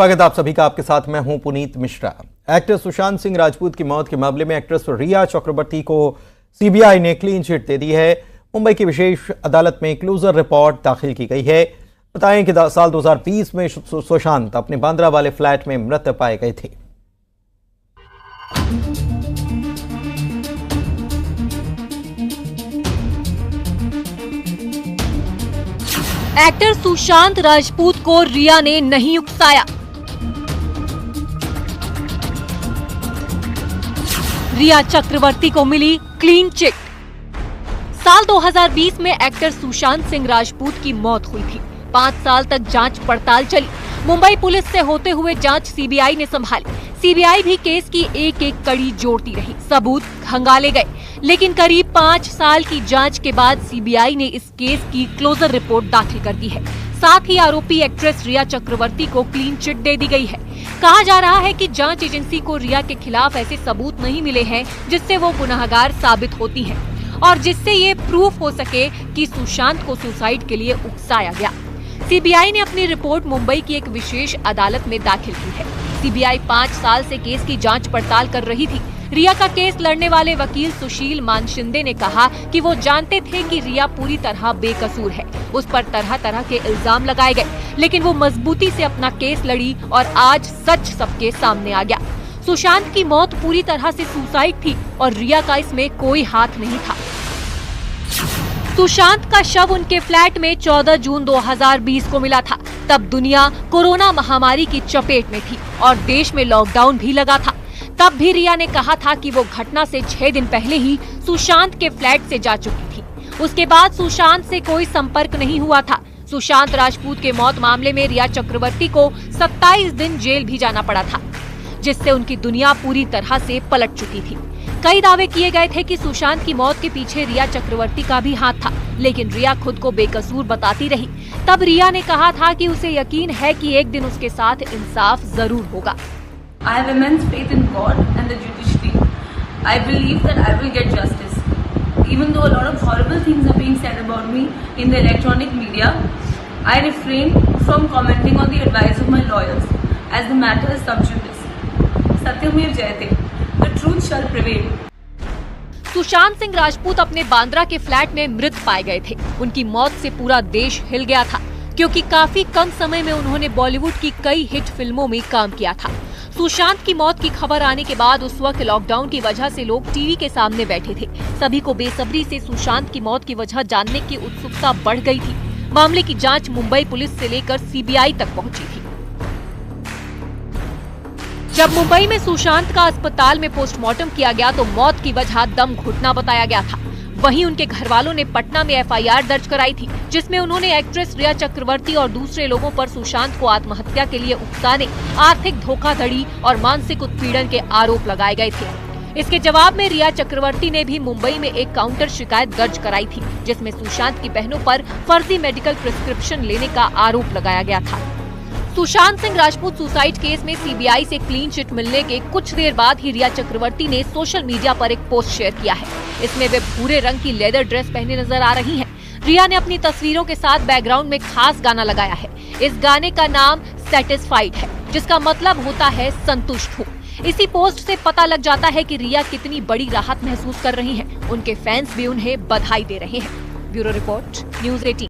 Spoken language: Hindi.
स्वागत आप सभी का। आपके साथ मैं हूं पुनीत मिश्रा। एक्टर सुशांत सिंह राजपूत की मौत के मामले में एक्ट्रेस रिया चक्रवर्ती को सीबीआई ने क्लीन चिट दे दी है। मुंबई की विशेष अदालत में क्लोजर रिपोर्ट दाखिल की गई है। बताएं कि साल 2020 में सुशांत अपने बांद्रा वाले फ्लैट में मृत पाए गए थे। एक्टर सुशांत राजपूत को रिया ने नहीं उकसाया। रिया चक्रवर्ती को मिली क्लीन चिट। साल 2020 में एक्टर सुशांत सिंह राजपूत की मौत हुई थी। 5 साल तक जांच पड़ताल चली। मुंबई पुलिस से होते हुए जांच सीबीआई ने संभाली। सीबीआई भी केस की एक एक कड़ी जोड़ती रही, सबूत खंगाले गए। लेकिन करीब 5 साल की जांच के बाद सीबीआई ने इस केस की क्लोजर रिपोर्ट दाखिल कर दी है। साथ ही आरोपी एक्ट्रेस रिया चक्रवर्ती को क्लीन चिट दे दी गई है। कहा जा रहा है कि जांच एजेंसी को रिया के खिलाफ ऐसे सबूत नहीं मिले हैं जिससे वो गुनाहगार साबित होती है और जिससे ये प्रूफ हो सके कि सुशांत को सुसाइड के लिए उकसाया गया। सीबीआई ने अपनी रिपोर्ट मुंबई की एक विशेष अदालत में दाखिल की है। सीबीआई 5 साल से केस की जांच पड़ताल कर रही थी। रिया का केस लड़ने वाले वकील सुशील मानशिंदे ने कहा कि वो जानते थे कि रिया पूरी तरह बेकसूर है। उस पर तरह तरह के इल्जाम लगाए गए, लेकिन वो मजबूती से अपना केस लड़ी और आज सच सबके सामने आ गया। सुशांत की मौत पूरी तरह से सुसाइड थी और रिया का इसमें कोई हाथ नहीं था। सुशांत का शव उनके फ्लैट में 14 जून 2020 को मिला था। तब दुनिया कोरोना महामारी की चपेट में थी और देश में लॉकडाउन भी लगा था। तब भी रिया ने कहा था कि वो घटना से 6 दिन पहले ही सुशांत के फ्लैट से जा चुकी थी। उसके बाद सुशांत से कोई संपर्क नहीं हुआ था। सुशांत राजपूत के मौत मामले में रिया चक्रवर्ती को 27 दिन जेल भी जाना पड़ा था, जिससे उनकी दुनिया पूरी तरह से पलट चुकी थी। कई दावे किए गए थे कि सुशांत की मौत के पीछे रिया चक्रवर्ती का भी हाथ था, लेकिन रिया खुद को बेकसूर बताती रही। तब रिया ने कहा था कि उसे यकीन है कि एक दिन उसके साथ इंसाफ जरूर होगा। I have immense faith in God and the judiciary. I believe that I will get justice. Even though a lot of horrible things are being said about me in the electronic media, I refrain from commenting on the advice of my lawyers, as the matter is sub judice. Satyamir Jayate. The truth shall prevail. Sushant Singh Rajput अपने बांद्रा के फ्लैट में मृत पाए गए थे। उनकी मौत से पूरा देश हिल गया था, क्योंकि काफी कम समय में उन्होंने बॉलीवुड की कई हिट फिल्मों में काम किया था। सुशांत की मौत की खबर आने के बाद उस वक्त लॉकडाउन की वजह से लोग टीवी के सामने बैठे थे। सभी को बेसब्री से सुशांत की मौत की वजह जानने की उत्सुकता बढ़ गई थी। मामले की जांच मुंबई पुलिस से लेकर सीबीआई तक पहुंची थी। जब मुंबई में सुशांत का अस्पताल में पोस्टमार्टम किया गया तो मौत की वजह दम घुटना बताया गया था। वहीं उनके घर वालों ने पटना में एफआईआर दर्ज कराई थी, जिसमें उन्होंने एक्ट्रेस रिया चक्रवर्ती और दूसरे लोगों पर सुशांत को आत्महत्या के लिए उकसाने, आर्थिक धोखाधड़ी और मानसिक उत्पीड़न के आरोप लगाए गए थे। इसके जवाब में रिया चक्रवर्ती ने भी मुंबई में एक काउंटर शिकायत दर्ज कराई थी, जिसमें सुशांत की बहनों पर फर्जी मेडिकल प्रिस्क्रिप्शन लेने का आरोप लगाया गया था। सुशांत सिंह राजपूत सुसाइड केस में सीबीआई से क्लीन चिट मिलने के कुछ देर बाद ही रिया चक्रवर्ती ने सोशल मीडिया पर एक पोस्ट शेयर किया है। इसमें वे भूरे रंग की लेदर ड्रेस पहने नजर आ रही हैं। रिया ने अपनी तस्वीरों के साथ बैकग्राउंड में खास गाना लगाया है। इस गाने का नाम सेटिस्फाइड है, जिसका मतलब होता है संतुष्ट हूँ। इसी पोस्ट से पता लग जाता है कि रिया कितनी बड़ी राहत महसूस कर रही हैं। उनके फैंस भी उन्हें बधाई दे रहे हैं। Bureau report, news 18।